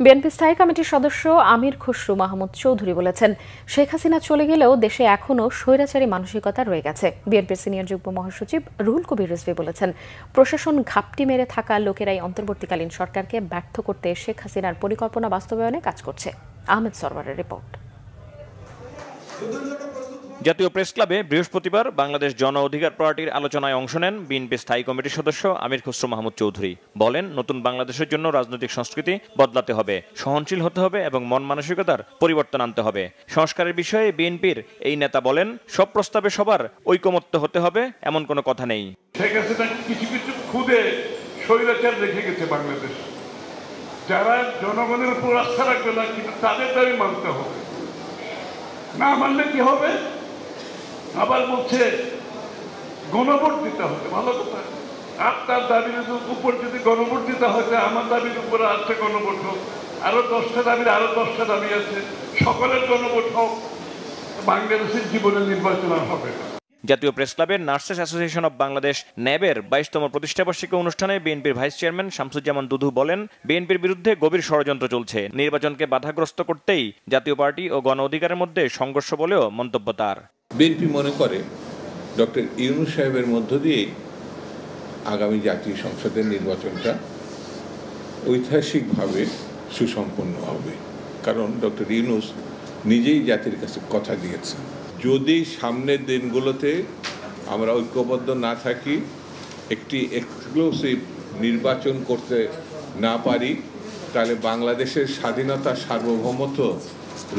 BNP স্থায়ী কমিটির সদস্য আমির খসরু মাহমুদ চৌধুরী বলেছেন, শেখ হাসিনা চলে গেলেও দেশে এখনো স্বৈরাচারী মানসিকতা রয়ে গেছে। বিএনপির সিনিয়র যুগ্ম মহাসচিব রুহুল কবির রিজভী বলেছেন, প্রশাসন ঘাপটি মেরে থাকা লোকেরাই অন্তর্বর্তীকালীন সরকারকে ব্যর্থ করতে শেখ হাসিনার পরিকল্পনা বাস্তবায়নে কাজ করছে। আহমেদ সরওয়ারের রিপোর্ট। জাতীয় প্রেস ক্লাবে বৃহস্পতিবার বাংলাদেশ জন অধিকার পার্টির আলোচনায় অংশ নেন বিএনপি স্থায়ী কমিটির সদস্য আমির খসরু মাহমুদ চৌধুরী। বলেন, নতুন বাংলাদেশের জন্য রাজনৈতিক সংস্কৃতি বদলাতে হবে, সহনশীল হতে হবে এবং মন মানসিকতার পরিবর্তন আনতে হবে। সংস্কারের বিষয়ে বিএনপির এই নেতা বলেন, সব প্রস্তাবে সবার ঐকমত্য হতে হবে এমন কোনো কথা নেই। শেখ হাসিনা কিছু কিছু খুদে স্বৈরাচার রেখে গেছে বাংলাদেশ, যারা জনগণের উপর আস্থা রাখবে না, কিন্তু তাদের দাবি মানতে হবে। না মানলে কি হবে? আবার বলছে গণভোট দিতে হবে। ভালো কথা, আপনার দাবির উপর যদি গণভোট দিতে হয়, আমার দাবির উপরে আরেকটা গণভোট হোক, আরো 10টা দাবির আরো 10টা দাবি আছে, সকলের গণভোট হোক, বাংলাদেশের জীবনে নির্বাচন হবে না। জাতীয় প্রেস ক্লাবের নার্সেস অ্যাসোসিয়েশন অব বাংলাদেশ ন্যাবের 22তম প্রতিষ্ঠাবার্ষিকী অনুষ্ঠানে বিএনপির ভাইস চেয়ারম্যান শামসুজ্জামান দুধু বলেন, বিএনপির বিরুদ্ধে গভীর ষড়যন্ত্র চলছে। নির্বাচনকে বাধাগ্রস্ত করতেই জাতীয় পার্টি ও গণ অধিকারের মধ্যে সংঘর্ষ বলেও মন্তব্য তার। বিএনপি মনে করে ডক্টর ইউনূস সাহেবের মধ্য দিয়ে আগামী জাতীয় সংসদের নির্বাচনটা ঐতিহাসিকভাবে সুসম্পন্ন হবে, কারণ ডক্টর ইউনূস নিজেই জাতির কাছে কথা দিয়েছেন। যদি সামনের দিনগুলোতে আমরা ঐক্যবদ্ধ না থাকি, একটি এক্সক্লুসিভ নির্বাচন করতে না পারি, তাহলে বাংলাদেশের স্বাধীনতা সার্বভৌমত্ব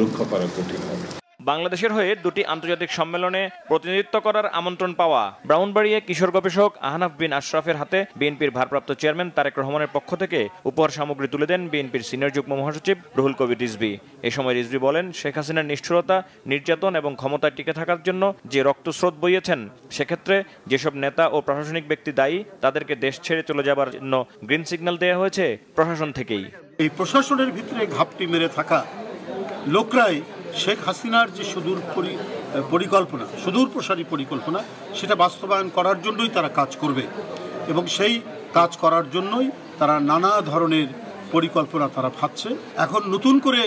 রক্ষা করা কঠিন হবে। বাংলাদেশের হয়ে দুটি আন্তর্জাতিক সম্মেলনে প্রতিনিধিত্ব করার আমন্ত্রণ পাওয়া ব্রাউনবাড়িয়া কিশোর গবেষক আহনাফ বিন আশরাফের হাতে বিএনপির ভারপ্রাপ্ত চেয়ারম্যান তারেক রহমানের পক্ষ থেকে উপহার সামগ্রী তুলে দেন বিএনপির সিনিয়র যুগ্ম মহাসচিব রুহুল কবির রিজভী। এ সময় রিজভী বলেন, শেখ হাসিনার নিষ্ঠুরতা, নির্যাতন এবং ক্ষমতায় টিকে থাকার জন্য যে রক্তস্রোত বইয়েছেন, সেক্ষেত্রে যেসব নেতা ও প্রশাসনিক ব্যক্তি দায়ী, তাদেরকে দেশ ছেড়ে চলে যাবার জন্য গ্রিন সিগন্যাল দেওয়া হয়েছে প্রশাসন থেকেই। এই প্রশাসনের ভিতরে ঘাপটি মেরে থাকা লোকরাই শেখ হাসিনার যে সুদূর প্রসারী পরিকল্পনা, সেটা বাস্তবায়ন করার জন্যই তারা কাজ করবে এবং সেই কাজ করার জন্যই তারা নানা ধরনের পরিকল্পনা তারা ভাবছে। এখন নতুন করে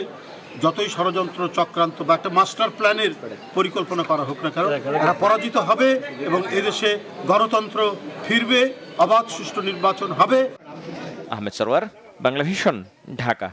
যতই ষড়যন্ত্র চক্রান্ত বা একটা মাস্টার প্ল্যানের পরিকল্পনা করা হোক না কেন, এরা পরাজিত হবে এবং এদেশে গণতন্ত্র ফিরবে, অবাধ সুষ্ঠু নির্বাচন হবে। আহমেদ সরওয়ার, বাংলা ভিশন, ঢাকা।